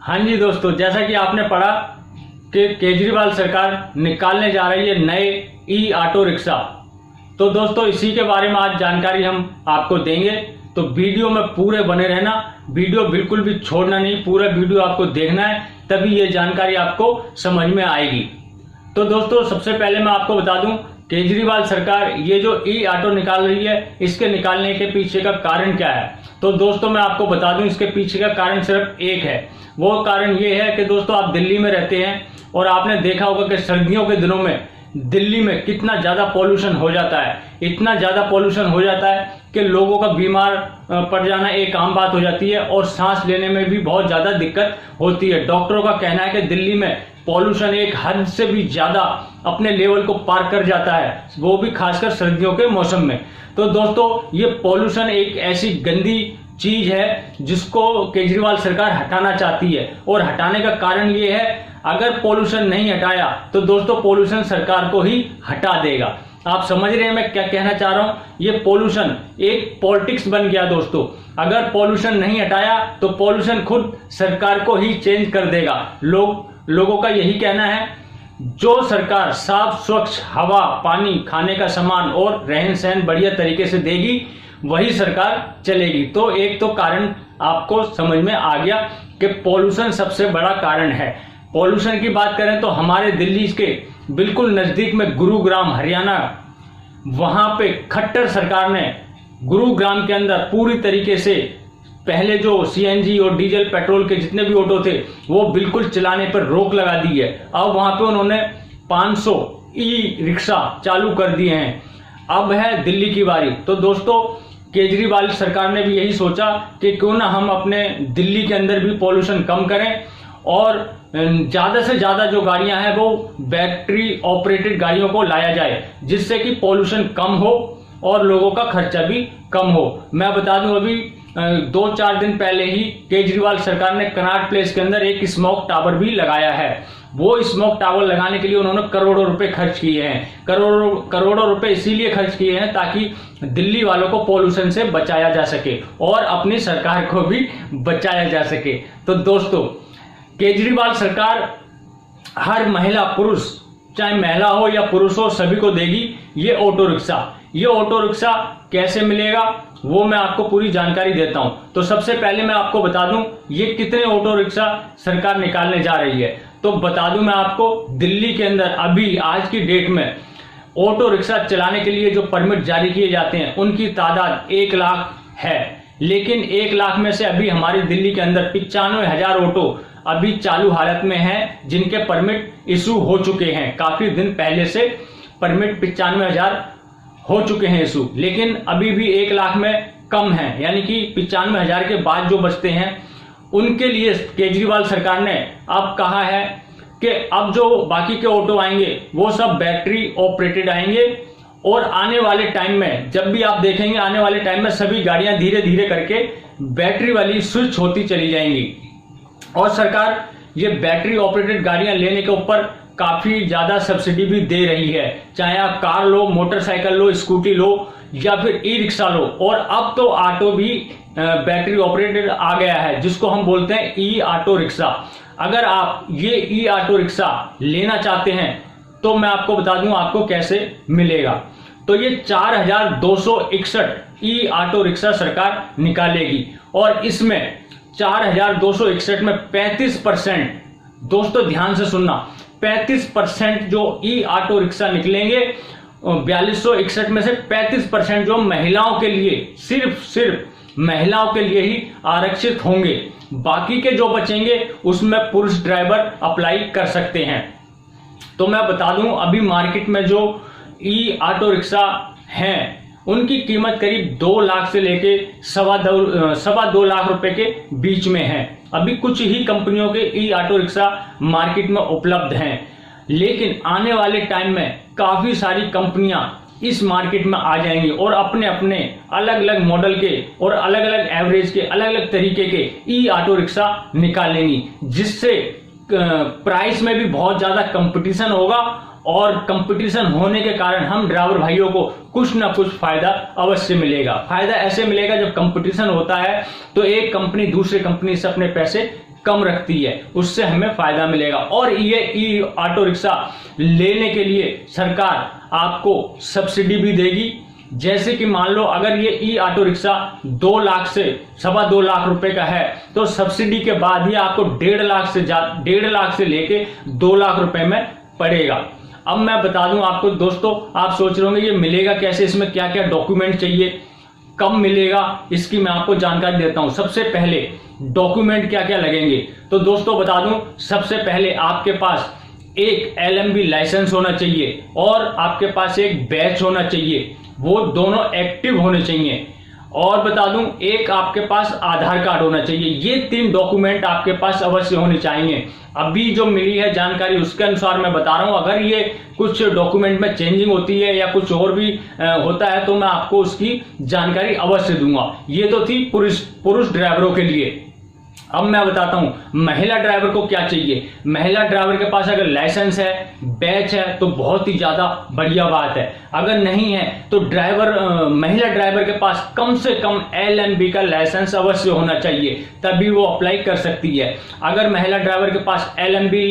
हाँ जी दोस्तों, जैसा कि आपने पढ़ा कि केजरीवाल सरकार निकालने जा रही है नए ई ऑटो रिक्शा। तो दोस्तों इसी के बारे में आज जानकारी हम आपको देंगे, तो वीडियो में पूरे बने रहना। वीडियो बिल्कुल भी छोड़ना नहीं, पूरा वीडियो आपको देखना है, तभी ये जानकारी आपको समझ में आएगी। तो दोस्तों सबसे पहले मैं आपको बता दूं, केजरीवाल सरकार ये जो ई ऑटो निकाल रही है, इसके निकालने के पीछे का कारण क्या है। तो दोस्तों मैं आपको बता दूं, इसके पीछे का कारण सिर्फ एक है। वो कारण ये है कि दोस्तों आप दिल्ली में रहते हैं और आपने देखा होगा कि सर्दियों के दिनों में दिल्ली में कितना ज्यादा पॉल्यूशन हो जाता है। इतना ज्यादा पॉल्यूशन हो जाता है कि लोगों का बीमार पड़ जाना एक आम बात हो जाती है और सांस लेने में भी बहुत ज्यादा दिक्कत होती है। डॉक्टरों का कहना है कि दिल्ली में पॉल्यूशन एक हद से भी ज्यादा अपने लेवल को पार कर जाता है, वो भी खासकर सर्दियों के मौसम में। तो दोस्तों ये पॉल्यूशन एक ऐसी गंदी चीज है जिसको केजरीवाल सरकार हटाना चाहती है, और हटाने का कारण ये है, अगर पॉल्यूशन नहीं हटाया तो दोस्तों पॉल्यूशन सरकार को ही हटा देगा। आप समझ रहे हैं मैं क्या कहना चाह रहा हूं। ये पॉल्यूशन एक पॉलिटिक्स बन गया दोस्तों। अगर पॉल्यूशन नहीं हटाया तो पॉल्यूशन खुद सरकार को ही चेंज कर देगा। लोगों का यही कहना है, जो सरकार साफ स्वच्छ हवा, पानी, खाने का सामान और रहन सहन बढ़िया तरीके से देगी, वही सरकार चलेगी। तो एक तो कारण आपको समझ में आ गया कि पॉल्यूशन सबसे बड़ा कारण है। पॉल्यूशन की बात करें तो हमारे दिल्ली के बिल्कुल नजदीक में गुरुग्राम हरियाणा, वहां पे खट्टर सरकार ने गुरुग्राम के अंदर पूरी तरीके से पहले जो सीएनजी और डीजल पेट्रोल के जितने भी ऑटो थे वो बिल्कुल चलाने पर रोक लगा दी है। अब वहां पे उन्होंने 500 ई रिक्शा चालू कर दिए हैं। अब है दिल्ली की बारी। तो दोस्तों केजरीवाल सरकार ने भी यही सोचा कि क्यों ना हम अपने दिल्ली के अंदर भी पॉल्यूशन कम करें और ज्यादा से ज्यादा जो गाड़ियां हैं वो बैटरी ऑपरेटेड गाड़ियों को लाया जाए, जिससे कि पॉल्यूशन कम हो और लोगों का खर्चा भी कम हो। मैं बता दूं, अभी 2-4 दिन पहले ही केजरीवाल सरकार ने कनॉट प्लेस के अंदर एक स्मोक टावर भी लगाया है। वो स्मोक टावर लगाने के लिए उन्होंने करोड़ों रुपए खर्च किए हैं। करोड़ों रुपए इसीलिए खर्च किए हैं ताकि दिल्ली वालों को पॉल्यूशन से बचाया जा सके और अपनी सरकार को भी बचाया जा सके। तो दोस्तों केजरीवाल सरकार हर महिला पुरुष, चाहे महिला हो या पुरुष हो, सभी को देगी ये ऑटो रिक्शा। ये ऑटो रिक्शा कैसे मिलेगा वो मैं आपको पूरी जानकारी देता हूं। तो सबसे पहले मैं आपको बता दूं ये कितने ऑटो रिक्शा सरकार निकालने जा रही है। तो बता दूं मैं आपको, दिल्ली के अंदर अभी आज की डेट में ऑटो रिक्शा चलाने के लिए जो परमिट जारी किए जाते हैं उनकी तादाद 1 लाख है। लेकिन 1 लाख में से अभी हमारी दिल्ली के अंदर 95,000 ऑटो अभी चालू हालत में हैं, जिनके परमिट इशू हो चुके हैं। काफी दिन पहले से परमिट 95,000 हो चुके हैं इशू, लेकिन अभी भी 1 लाख में कम है। यानी कि 95,000 के बाद जो बचते हैं उनके लिए केजरीवाल सरकार ने अब कहा है कि अब जो बाकी के ऑटो आएंगे वो सब बैटरी ऑपरेटेड आएंगे, और आने वाले टाइम में जब भी आप देखेंगे, आने वाले टाइम में सभी गाड़ियां धीरे धीरे करके बैटरी वाली स्विच होती चली जाएंगी। और सरकार ये बैटरी ऑपरेटेड गाड़ियां लेने के ऊपर काफी ज्यादा सब्सिडी भी दे रही है। चाहे आप कार लो, मोटरसाइकिल लो, स्कूटी लो या फिर ई रिक्शा लो, और अब तो ऑटो भी बैटरी ऑपरेटेड आ गया है, जिसको हम बोलते हैं ई ऑटो रिक्शा। अगर आप ये ई ऑटो रिक्शा लेना चाहते हैं तो मैं आपको बता दूं आपको कैसे मिलेगा। तो ये 4,261 ई ऑटो रिक्शा सरकार निकालेगी, और इसमें 4,261 में 35%, दोस्तों ध्यान से सुनना, 35% जो ई ऑटो रिक्शा निकलेंगे, 4,261 में से 35% जो महिलाओं के लिए, सिर्फ महिलाओं के लिए ही आरक्षित होंगे। बाकी के जो बचेंगे उसमें पुरुष ड्राइवर अप्लाई कर सकते हैं। तो मैं बता दूं अभी मार्केट में जो ई ऑटो रिक्शा हैं उनकी कीमत करीब 2 लाख से लेके 2.25 लाख रुपए के बीच में है। अभी कुछ ही कंपनियों के ई ऑटो रिक्शा मार्केट में उपलब्ध हैं, लेकिन आने वाले टाइम में काफी सारी कंपनियां इस मार्केट में आ जाएंगी और अपने अपने अलग अलग मॉडल के और अलग अलग एवरेज के, अलग अलग तरीके के ई ऑटो रिक्शा निकालेंगी, जिससे प्राइस में भी बहुत ज्यादा कंपटीशन होगा, और कंपटीशन होने के कारण हम ड्राइवर भाइयों को कुछ ना कुछ फायदा अवश्य मिलेगा। फायदा ऐसे मिलेगा, जब कंपटीशन होता है तो एक कंपनी दूसरे कंपनी से अपने पैसे कम रखती है, उससे हमें फायदा मिलेगा। और ये ई ऑटो रिक्शा लेने के लिए सरकार आपको सब्सिडी भी देगी। जैसे कि मान लो अगर ये ई ऑटो रिक्शा 2 लाख से 2.25 लाख रुपए का है तो सब्सिडी के बाद ही आपको 1.5 लाख से लेके 2 लाख रुपए में पड़ेगा। अब मैं बता दूं आपको दोस्तों, आप सोच रहे होंगे ये मिलेगा कैसे, इसमें क्या क्या डॉक्यूमेंट चाहिए, कब मिलेगा, इसकी मैं आपको जानकारी देता हूं। सबसे पहले डॉक्यूमेंट क्या क्या लगेंगे, तो दोस्तों बता दूं, सबसे पहले आपके पास एक LMB लाइसेंस होना चाहिए और आपके पास एक बैच होना चाहिए, वो दोनों एक्टिव होने चाहिए। और बता दूं, एक आपके पास आधार कार्ड होना चाहिए। ये 3 डॉक्यूमेंट आपके पास अवश्य होने चाहिए। अभी जो मिली है जानकारी उसके अनुसार मैं बता रहा हूं, अगर ये कुछ डॉक्यूमेंट में चेंजिंग होती है या कुछ और भी होता है तो मैं आपको उसकी जानकारी अवश्य दूंगा। ये तो थी पुरुष ड्राइवरों के लिए। अब मैं बताता हूं महिला ड्राइवर को क्या चाहिए। महिला ड्राइवर के पास अगर लाइसेंस है, बैच है तो बहुत ही ज्यादा बढ़िया बात है। अगर नहीं है तो महिला ड्राइवर के पास कम से कम LMB का लाइसेंस अवश्य होना चाहिए, तभी वो अप्लाई कर सकती है। अगर महिला ड्राइवर के पास LMB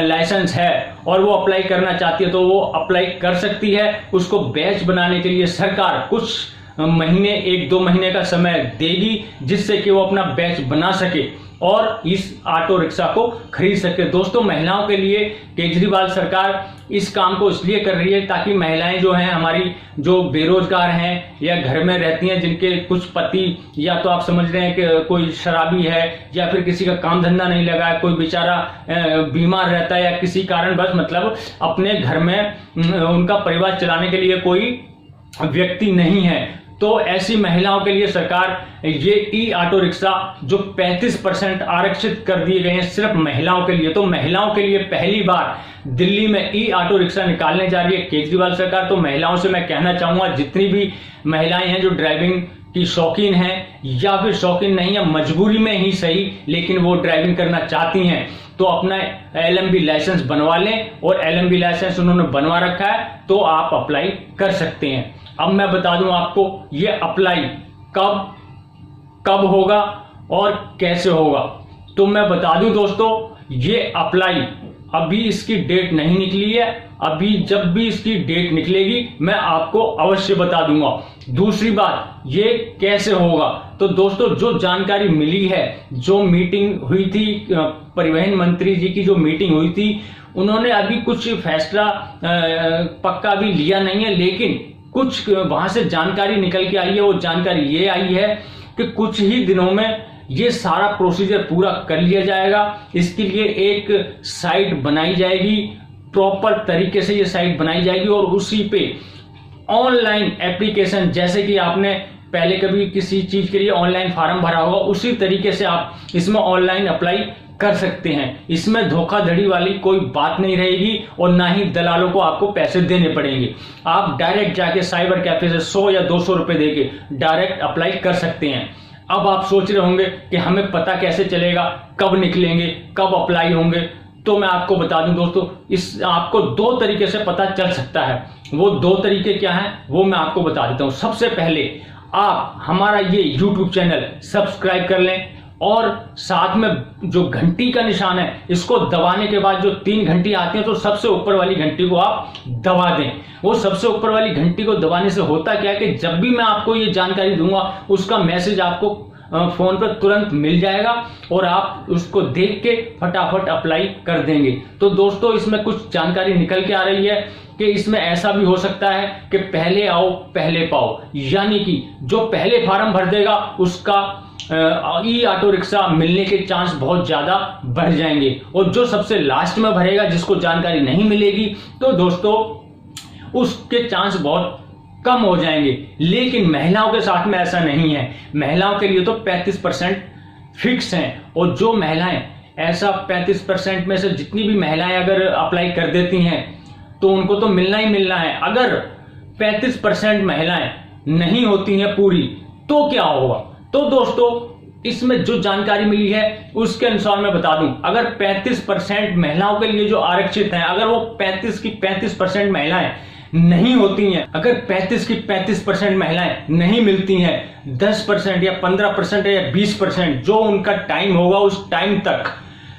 लाइसेंस है और वो अप्लाई करना चाहती है तो वो अप्लाई कर सकती है। उसको बैच बनाने के लिए सरकार कुछ महीने, 1-2 महीने का समय देगी, जिससे कि वो अपना बैच बना सके और इस ऑटो रिक्शा को खरीद सके। दोस्तों, महिलाओं के लिए केजरीवाल सरकार इस काम को इसलिए कर रही है ताकि महिलाएं जो हैं हमारी, जो बेरोजगार हैं या घर में रहती हैं, जिनके कुछ पति या तो आप समझ रहे हैं कि कोई शराबी है या फिर किसी का काम धंधा नहीं लगा है, कोई बेचारा बीमार रहता है या किसी कारण बस मतलब अपने घर में उनका परिवार चलाने के लिए कोई व्यक्ति नहीं है, तो ऐसी महिलाओं के लिए सरकार ये ई ऑटो रिक्शा जो 35% आरक्षित कर दिए गए हैं सिर्फ महिलाओं के लिए। तो महिलाओं के लिए पहली बार दिल्ली में ई ऑटो रिक्शा निकालने जा रही है केजरीवाल सरकार। तो महिलाओं से मैं कहना चाहूंगा, जितनी भी महिलाएं हैं जो ड्राइविंग की शौकीन हैं या फिर शौकीन नहीं है, मजबूरी में ही सही, लेकिन वो ड्राइविंग करना चाहती हैं, तो अपना LMB लाइसेंस बनवा लें। और LMB लाइसेंस उन्होंने बनवा रखा है तो आप अप्लाई कर सकते हैं। अब मैं बता दूं आपको ये अप्लाई कब होगा और कैसे होगा। तो मैं बता दूं दोस्तों, ये अप्लाई अभी इसकी डेट नहीं निकली है, अभी जब भी इसकी डेट निकलेगी मैं आपको अवश्य बता दूंगा। दूसरी बात, ये कैसे होगा, तो दोस्तों जो जानकारी मिली है, जो मीटिंग हुई थी, परिवहन मंत्री जी की जो मीटिंग हुई थी, उन्होंने अभी कुछ फैसला पक्का भी लिया नहीं है, लेकिन कुछ वहां से जानकारी निकल के आई है। वो जानकारी ये आई है कि कुछ ही दिनों में ये सारा प्रोसीजर पूरा कर लिया जाएगा। इसके लिए एक साइट बनाई जाएगी, प्रॉपर तरीके से ये साइट बनाई जाएगी और उसी पे ऑनलाइन एप्लीकेशन, जैसे कि आपने पहले कभी किसी चीज के लिए ऑनलाइन फॉर्म भरा होगा, उसी तरीके से आप इसमें ऑनलाइन अप्लाई कर सकते हैं। इसमें धोखाधड़ी वाली कोई बात नहीं रहेगी और ना ही दलालों को आपको पैसे देने पड़ेंगे। आप डायरेक्ट जाके साइबर कैफे से 100 या 200 रुपए देके डायरेक्ट अप्लाई कर सकते हैं। अब आप सोच रहे होंगे कि हमें पता कैसे चलेगा, कब निकलेंगे, कब अप्लाई होंगे, तो मैं आपको बता दूं दोस्तों, इस आपको 2 तरीके से पता चल सकता है। वो 2 तरीके क्या हैं वो मैं आपको बता देता हूं। सबसे पहले आप हमारा ये YouTube चैनल सब्सक्राइब कर लें और साथ में जो घंटी का निशान है इसको दबाने के बाद जो 3 घंटी आती है, तो सबसे ऊपर वाली घंटी को आप दबा दें। वो सबसे ऊपर वाली घंटी को दबाने से होता क्या है कि जब भी मैं आपको ये जानकारी दूंगा उसका मैसेज आपको फोन पर तुरंत मिल जाएगा और आप उसको देख के फटाफट अप्लाई कर देंगे। तो दोस्तों, इसमें कुछ जानकारी निकल के आ रही है कि इसमें ऐसा भी हो सकता है कि पहले आओ पहले पाओ, यानी कि जो पहले फॉर्म भर देगा उसका ई ऑटो रिक्शा मिलने के चांस बहुत ज्यादा बढ़ जाएंगे और जो सबसे लास्ट में भरेगा, जिसको जानकारी नहीं मिलेगी, तो दोस्तों उसके चांस बहुत कम हो जाएंगे। लेकिन महिलाओं के साथ में ऐसा नहीं है। महिलाओं के लिए तो 35% फिक्स हैं और जो महिलाएं ऐसा 35% में से जितनी भी महिलाएं अगर अप्लाई कर देती हैं तो उनको तो मिलना ही मिलना है। अगर 35% महिलाएं नहीं होती हैं पूरी तो क्या होगा, तो दोस्तों इसमें जो जानकारी मिली है उसके अनुसार मैं बता दूं, अगर 35% महिलाओं के लिए जो आरक्षित हैं, अगर वो 35 की 35% महिलाएं नहीं होती हैं, अगर 35 की 35% महिलाएं नहीं मिलती हैं, 10% या 15% या 20% जो उनका टाइम होगा उस टाइम तक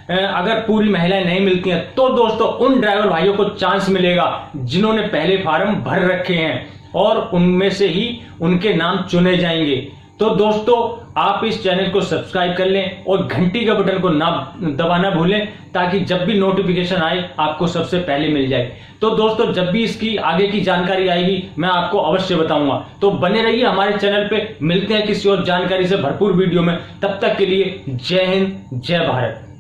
अगर पूरी महिलाएं नहीं मिलती हैं तो दोस्तों उन ड्राइवर भाइयों को चांस मिलेगा जिन्होंने पहले फार्म भर रखे हैं और उनमें से ही उनके नाम चुने जाएंगे। तो दोस्तों आप इस चैनल को सब्सक्राइब कर लें और घंटी का बटन को ना दबाना भूलें ताकि जब भी नोटिफिकेशन आए आपको सबसे पहले मिल जाए। तो दोस्तों जब भी इसकी आगे की जानकारी आएगी मैं आपको अवश्य बताऊंगा। तो बने रहिए हमारे चैनल पे। मिलते हैं किसी और जानकारी से भरपूर वीडियो में। तब तक के लिए जय हिंद, जय भारत।